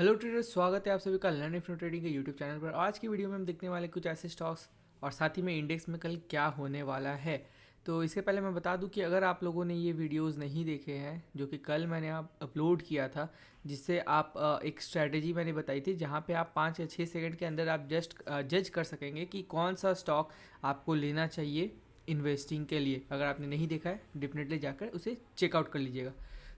Hello traders, स्वागत है आप सभी का लर्न इफ ट्रेडिंग के यूट्यूब चैनल पर। आज की वीडियो में हम देखने वाले कुछ ऐसे स्टॉक्स और साथ ही में इंडेक्स में कल क्या होने वाला है। तो इससे पहले मैं बता दूं कि अगर आप लोगों ने ये वीडियोस नहीं देखे हैं जो कि कल मैंने आप अपलोड किया था, जिससे आप एक स्ट्रैटेजी मैंने बताई थी जहाँ पे आप 5 या 6 सेकंड के अंदर आप जस्ट जज कर सकेंगे कि कौन सा स्टॉक आपको लेना चाहिए इन्वेस्टिंग के लिए। अगर आपने नहीं देखा है डेफिनेटली जाकर उसे चेकआउट कर लीजिएगा।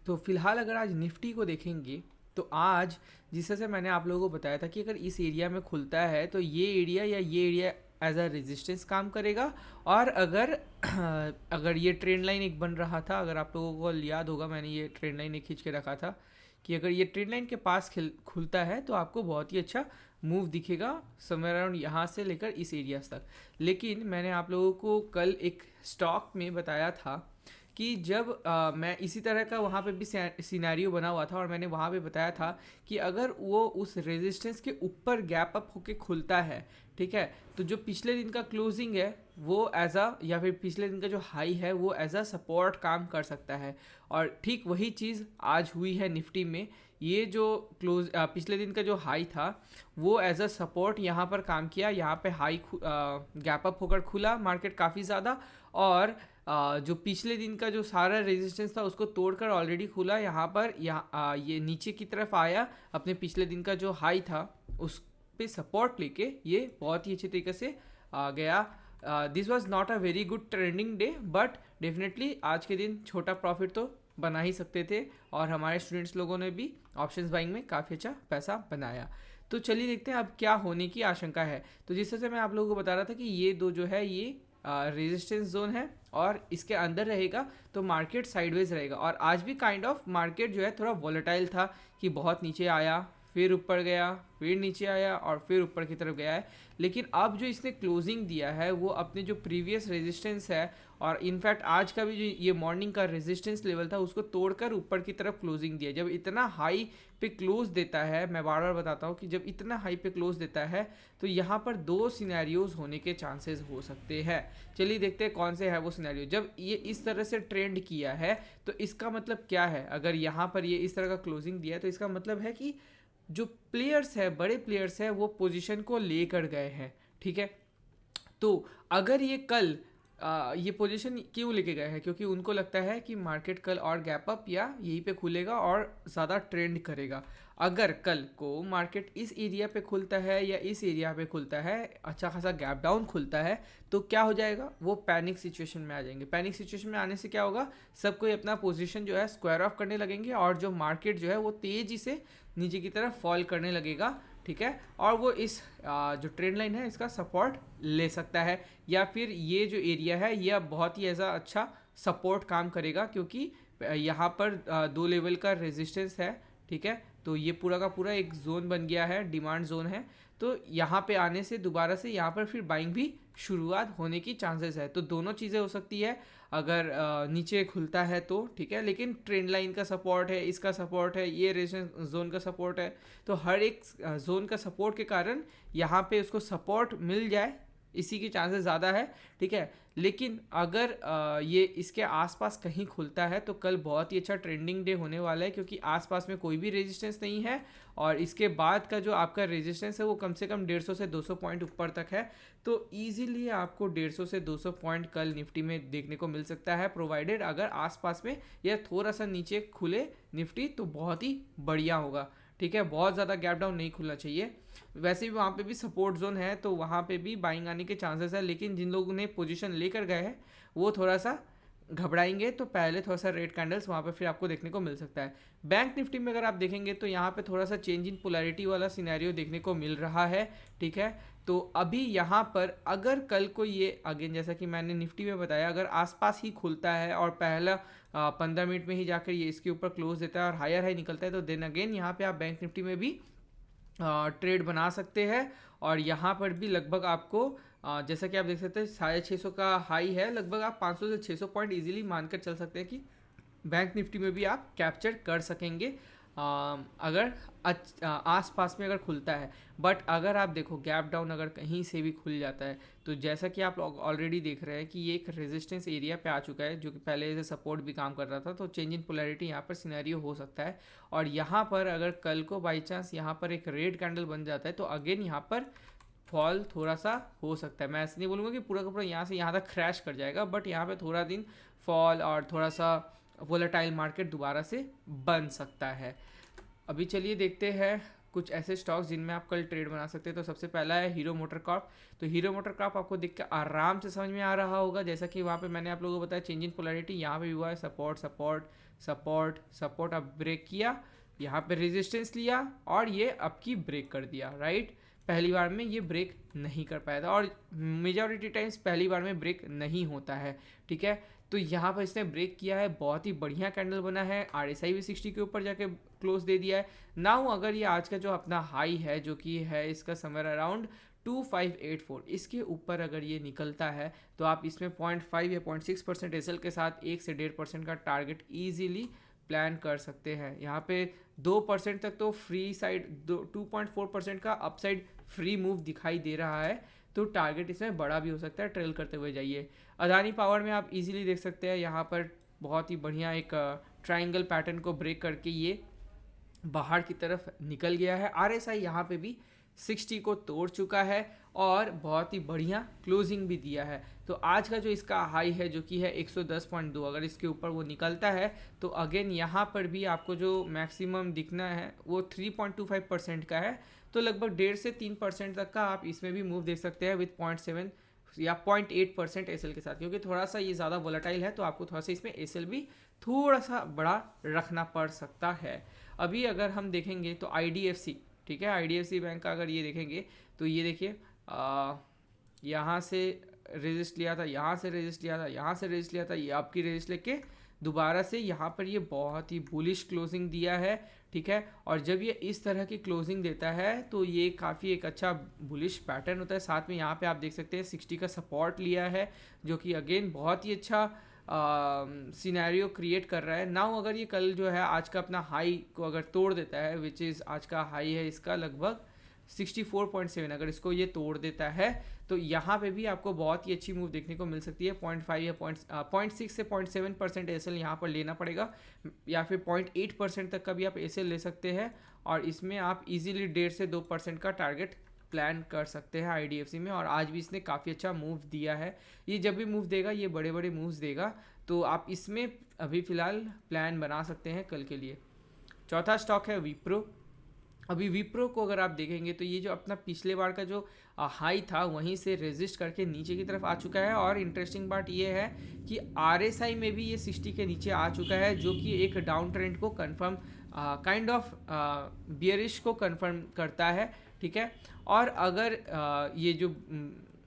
तो फिलहाल अगर आज निफ्टी को देखेंगे तो आज जिस तरह से मैंने आप लोगों को बताया था कि अगर इस एरिया में खुलता है तो ये एरिया या ये एरिया एज अ रेजिस्टेंस काम करेगा। और अगर अगर ये ट्रेंड लाइन एक बन रहा था, अगर आप लोगों को याद होगा मैंने ये ट्रेंड लाइन एक खींच के रखा था कि अगर ये ट्रेंड लाइन के पास खुलता है तो आपको बहुत ही अच्छा मूव दिखेगा समवेयर अराउंड यहाँ से लेकर इस एरियाज तक। लेकिन मैंने आप लोगों को कल एक स्टॉक में बताया था कि जब मैं इसी तरह का वहाँ पे भी सिनेरियो बना हुआ था और मैंने वहाँ पे बताया था कि अगर वो उस रेजिस्टेंस के ऊपर गैप अप होके खुलता है, ठीक है, तो जो पिछले दिन का क्लोजिंग है वो एज अ या फिर पिछले दिन का जो हाई है वो एज अ सपोर्ट काम कर सकता है। और ठीक वही चीज़ आज हुई है निफ्टी में। ये जो पिछले दिन का जो हाई था वो एज अ सपोर्ट यहाँ पर काम किया। यहाँ पे हाई गैप अप होकर खुला मार्केट काफ़ी ज़्यादा, और जो पिछले दिन का जो सारा रेजिस्टेंस था उसको तोड़कर ऑलरेडी खुला यहाँ पर। ये नीचे की तरफ आया, अपने पिछले दिन का जो हाई था उस पे सपोर्ट लेके ये बहुत ही अच्छे तरीके से गया। This was not a very good trending day, but definitely आज के दिन छोटा प्रॉफिट तो बना ही सकते थे और हमारे स्टूडेंट्स लोगों ने भी ऑप्शंस बाइंग में काफ़ी अच्छा पैसा बनाया। तो चलिए देखते हैं अब क्या होने की आशंका है। तो जिस तरह से मैं आप लोगों को बता रहा था कि ये दो जो है ये रेजिस्टेंस जोन है और इसके अंदर रहेगा तो मार्केट साइडवेज रहेगा। और आज भी काइंड ऑफ मार्केट जो है थोड़ा वॉलेटाइल था कि बहुत नीचे आया, फिर ऊपर गया, फिर नीचे आया और फिर ऊपर की तरफ गया है। लेकिन अब जो इसने क्लोजिंग दिया है वो अपने जो प्रीवियस रेजिस्टेंस है और इनफैक्ट आज का भी जो ये मॉर्निंग का रेजिस्टेंस लेवल था उसको तोड़कर ऊपर की तरफ क्लोजिंग दिया। जब इतना हाई पे क्लोज देता है, मैं बार बार बताता हूँ कि जब इतना हाई पे क्लोज देता है तो यहाँ पर दो सिनेरियोज होने के चांसेस हो सकते हैं। चलिए देखते हैं कौन से है वो सिनेरियो। जब ये इस तरह से ट्रेंड किया है तो इसका मतलब क्या है, अगर यहाँ पर ये इस तरह का क्लोजिंग दिया है तो इसका मतलब है कि जो प्लेयर्स है, बड़े प्लेयर्स है, वो पोजीशन को लेकर गए हैं, ठीक है। तो अगर ये कल ये पोजीशन क्यों लेके गए हैं, क्योंकि उनको लगता है कि मार्केट कल और गैप अप या यहीं पे खुलेगा और ज़्यादा ट्रेंड करेगा। अगर कल को मार्केट इस एरिया पे खुलता है या इस एरिया पे खुलता है, अच्छा खासा गैप डाउन खुलता है, तो क्या हो जाएगा, वो पैनिक सिचुएशन में आ जाएंगे। पैनिक सिचुएशन में आने से क्या होगा, सब कोई अपना पोजीशन जो है स्क्वायर ऑफ करने लगेंगे और जो मार्केट जो है वो तेज़ी से नीचे की तरफ फॉल करने लगेगा, ठीक है। और वो इस जो ट्रेंड लाइन है इसका सपोर्ट ले सकता है, या फिर ये जो एरिया है यह बहुत ही ऐसा अच्छा सपोर्ट काम करेगा क्योंकि यहाँ पर दो लेवल का रेजिस्टेंस है, ठीक है। तो ये पूरा का पूरा एक जोन बन गया है, डिमांड जोन है। तो यहाँ पे आने से दोबारा से यहाँ पर फिर बाइंग भी शुरुआत होने की चांसेस है। तो दोनों चीज़ें हो सकती है अगर नीचे खुलता है तो, ठीक है। लेकिन ट्रेंड लाइन का सपोर्ट है, इसका सपोर्ट है, ये रेजिस्टेंस जोन का सपोर्ट है, तो हर एक जोन का सपोर्ट के कारण यहाँ पे उसको सपोर्ट मिल जाए इसी की चांसेस ज़्यादा है, ठीक है। लेकिन अगर ये इसके आसपास कहीं खुलता है तो कल बहुत ही अच्छा ट्रेंडिंग डे होने वाला है क्योंकि आसपास में कोई भी रेजिस्टेंस नहीं है और इसके बाद का जो आपका रेजिस्टेंस है वो कम से कम 150 से 200 पॉइंट ऊपर तक है। तो ईजिली आपको 150 से 200 पॉइंट कल निफ्टी में देखने को मिल सकता है, प्रोवाइडेड अगर आसपास में या थोड़ा सा नीचे खुले निफ्टी तो बहुत ही बढ़िया होगा, ठीक है। बहुत ज़्यादा गैप डाउन नहीं खुलना चाहिए। वैसे भी वहाँ पे भी सपोर्ट जोन है तो वहाँ पे भी बाइंग आने के चांसेस है, लेकिन जिन लोगों ने पोजीशन लेकर गए हैं वो थोड़ा सा घबराएंगे तो पहले थोड़ा सा रेड कैंडल्स वहाँ पे फिर आपको देखने को मिल सकता है। बैंक निफ्टी में अगर आप देखेंगे तो यहाँ पे थोड़ा सा चेंज इन पोलैरिटी वाला सिनेरियो देखने को मिल रहा है, ठीक है। तो अभी यहाँ पर अगर कल को ये अगेन जैसा कि मैंने निफ्टी में बताया अगर आसपास ही खुलता है और पहला 15 मिनट में ही जाकर ये इसके ऊपर क्लोज देता है और हायर हाई निकलता है तो देन अगेन यहाँ पे आप बैंक निफ्टी में भी ट्रेड बना सकते हैं। और यहाँ पर भी लगभग आपको जैसा कि आप देख सकते हैं 650 का हाई है, लगभग आप 500 से 600 पॉइंट इजीली मानकर चल सकते हैं कि बैंक निफ्टी में भी आप कैप्चर कर सकेंगे अगर आस पास में अगर खुलता है, बट अगर आप देखो गैप डाउन अगर कहीं से भी खुल जाता है, तो जैसा कि आप लोग ऑलरेडी देख रहे हैं कि ये एक रेजिस्टेंस एरिया पे आ चुका है, जो कि पहले एज सपोर्ट भी काम कर रहा था, तो चेंज इन पोलैरिटी यहाँ पर सिनेरियो हो सकता है। और यहाँ पर अगर कल को बाई चांस यहाँ पर एक रेड कैंडल बन जाता है, तो अगेन यहाँ पर फॉल थोड़ा सा हो सकता है। मैं ऐसे नहीं बोलूँगा कि पूरा का पूरा यहाँ से यहाँ तक क्रैश कर जाएगा, बट यहाँ पे थोड़ा दिन फॉल और थोड़ा सा वोलेटाइल मार्केट दोबारा से बन सकता है। अभी चलिए देखते हैं कुछ ऐसे स्टॉक्स जिनमें आप कल ट्रेड बना सकते हैं। तो सबसे पहला है हीरो मोटर कॉर्प। तो हीरो मोटर कॉर्प आपको देख के आराम से समझ में आ रहा होगा, जैसा कि वहाँ पे मैंने आप लोगों को बताया चेंज इन पोलैरिटी यहाँ पे भी हुआ है, सपोर्ट सपोर्ट सपोर्ट सपोर्ट, अब ब्रेक किया, यहाँ पे रेजिस्टेंस लिया और ये अब की ब्रेक कर दिया, राइट। पहली बार में ये ब्रेक नहीं कर पाया था और मेजॉरिटी टाइम्स पहली बार में ब्रेक नहीं होता है, ठीक है। तो यहाँ पर इसने ब्रेक किया है, बहुत ही बढ़िया कैंडल बना है, RSI भी 60 के ऊपर जाके क्लोज दे दिया है। नाउ अगर ये आज का जो अपना हाई है, जो कि है इसका समवेयर अराउंड 2584, इसके ऊपर अगर ये निकलता है तो आप इसमें 0.5 या 0.6% एसएल के साथ 1 से 1.5% का टारगेट ईजिली प्लान कर सकते हैं। यहाँ पे 2% तक तो फ्री साइड, 2.4% का अपसाइड फ्री मूव दिखाई दे रहा है, तो टारगेट इसमें बड़ा भी हो सकता है, ट्रेल करते हुए जाइए। अदानी पावर में आप इजीली देख सकते हैं, यहाँ पर बहुत ही बढ़िया एक ट्रायंगल पैटर्न को ब्रेक करके ये बाहर की तरफ निकल गया है। RSI यहाँ पे भी 60 को तोड़ चुका है और बहुत ही बढ़िया क्लोजिंग भी दिया है। तो आज का जो इसका हाई है, जो कि है 110.2, अगर इसके ऊपर वो निकलता है तो अगेन यहाँ पर भी आपको जो मैक्सिमम दिखना है वो 3.25% का है, तो लगभग 1.5 से 3% तक का आप इसमें भी मूव देख सकते हैं विथ 0.7 या 0.8% एसएल के साथ, क्योंकि थोड़ा सा ये ज़्यादा वोलेटाइल है, तो आपको थोड़ा सा इसमें एसएल भी थोड़ा सा बड़ा रखना पड़ सकता है। अभी अगर हम देखेंगे तो IDFC, ठीक है, IDFC बैंक का अगर ये देखेंगे तो ये देखिए यहाँ से रेजिस्ट लिया था, यहाँ से रेजिस्ट लिया था, यहाँ से रेजिस्ट लिया था, ये आपकी रेजिस्ट लेके दोबारा से यहाँ पर ये बहुत ही बुलिश क्लोजिंग दिया है, ठीक है। और जब ये इस तरह की क्लोजिंग देता है तो ये काफ़ी एक अच्छा बुलिश पैटर्न होता है। साथ में यहाँ पे आप देख सकते हैं 60 का सपोर्ट लिया है, जो कि अगेन बहुत ही अच्छा सिनेरियो क्रिएट कर रहा है। नाउ अगर ये कल जो है आज का अपना हाई को अगर तोड़ देता है, विच इज़ आज का हाई है इसका लगभग 64.7, अगर इसको ये तोड़ देता है तो यहाँ पे भी आपको बहुत ही अच्छी मूव देखने को मिल सकती है। 0.5 या 0.6 से 0.7% एसएल यहाँ पर लेना पड़ेगा, या फिर 0.8% तक का भी आप एसएल ले सकते हैं, और इसमें आप इजीली 1.5 से 2% का टारगेट प्लान कर सकते हैं IDFC में। और आज भी इसने काफ़ी अच्छा मूव दिया है। ये जब भी मूव देगा, ये बड़े बड़े मूव्स देगा, तो आप इसमें अभी फ़िलहाल प्लान बना सकते हैं कल के लिए। चौथा स्टॉक है विप्रो। अभी विप्रो को अगर आप देखेंगे तो ये जो अपना पिछले बार का जो हाई था वहीं से रेजिस्ट करके नीचे की तरफ आ चुका है, और इंटरेस्टिंग बात ये है कि RSI में भी ये 60 के नीचे आ चुका है, जो कि एक डाउन ट्रेंड को कंफर्म, काइंड ऑफ बियरिश को कंफर्म करता है, ठीक है। और अगर ये जो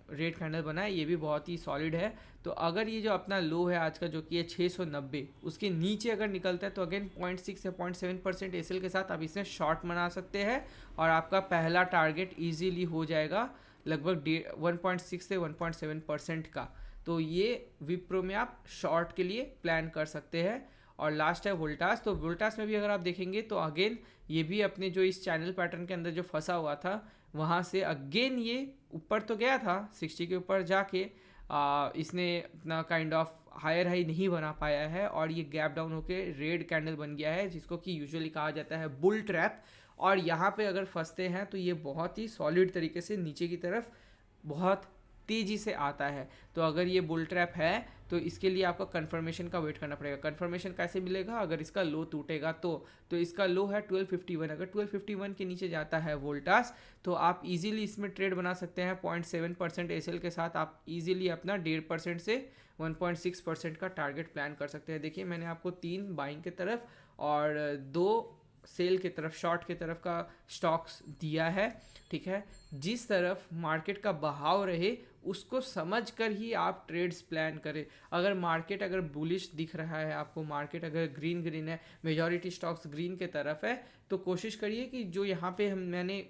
रेड कैंडल बना है ये भी बहुत ही सॉलिड है, तो अगर ये जो अपना लो है आज का जो कि है 690, उसके नीचे अगर निकलता है तो अगेन 0.6 से 0.7% एसएल के साथ आप इसमें शॉर्ट बना सकते हैं, और आपका पहला टारगेट इजीली हो जाएगा लगभग 1.6 से 1.7% का। तो ये विप्रो में आप शॉर्ट के लिए प्लान कर सकते हैं। और लास्ट है वोल्टास। तो वोल्टास में भी अगर आप देखेंगे तो अगेन ये भी अपने जो इस चैनल पैटर्न के अंदर जो फंसा हुआ था वहाँ से अगेन ये ऊपर तो गया था 60 के ऊपर जाके, इसने अपना काइंड ऑफ हायर हाई नहीं बना पाया है, और ये गैप डाउन होके रेड कैंडल बन गया है, जिसको कि यूजुअली कहा जाता है बुल ट्रैप। और यहाँ पे अगर फंसते हैं तो ये बहुत ही सॉलिड तरीके से नीचे की तरफ बहुत तेज़ी से आता है। तो अगर ये बुल ट्रैप है तो इसके लिए आपको कंफर्मेशन का वेट करना पड़ेगा। कंफर्मेशन कैसे मिलेगा? अगर इसका लो टूटेगा तो इसका लो है 1251। अगर 1251 के नीचे जाता है वोल्टास तो आप इजीली इसमें ट्रेड बना सकते हैं। 0.7% एसएल के साथ आप इजीली अपना 1.5% से 1.6% का टारगेट प्लान कर सकते हैं। देखिए मैंने आपको 3 बाइंग की तरफ और 2 सेल की तरफ, शॉर्ट की तरफ का स्टॉक्स दिया है, ठीक है। जिस तरफ मार्केट का बहाव रहे उसको समझकर ही आप ट्रेड्स प्लान करें। अगर मार्केट अगर बुलिश दिख रहा है आपको, मार्केट अगर ग्रीन है, मेजॉरिटी स्टॉक्स ग्रीन के तरफ है, तो कोशिश करिए कि जो यहाँ पे मैंने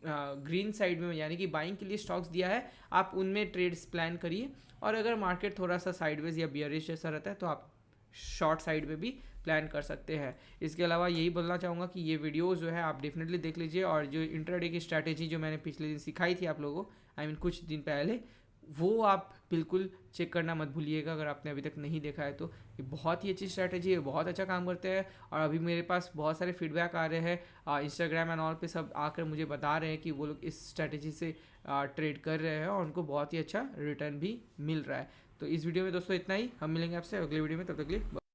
ग्रीन साइड में यानी कि बाइंग के लिए स्टॉक्स दिया है आप उनमें ट्रेड्स प्लान करिए। और अगर मार्केट थोड़ा सा साइडवेज या बियरिश जैसा रहता है तो आप शॉर्ट साइड में भी प्लान कर सकते हैं। इसके अलावा यही बोलना चाहूँगा कि ये वीडियोज़ जो है आप डेफिनेटली देख लीजिए, और जो इंट्राडे की स्ट्रैटेजी जो मैंने पिछले दिन सिखाई थी आप लोगों को, कुछ दिन पहले, वो आप बिल्कुल चेक करना मत भूलिएगा अगर आपने अभी तक नहीं देखा है तो। ये बहुत ही अच्छी स्ट्रैटेजी है, बहुत अच्छा काम करते हैं, और अभी मेरे पास बहुत सारे फीडबैक आ रहे हैं इंस्टाग्राम एंड ऑल पे, सब आकर मुझे बता रहे हैं कि वो लोग इस स्ट्रैटेजी से ट्रेड कर रहे हैं और उनको बहुत ही अच्छा रिटर्न भी मिल रहा है। तो इस वीडियो में दोस्तों इतना ही, हम मिलेंगे आपसे अगले वीडियो में, तब तक के लिए।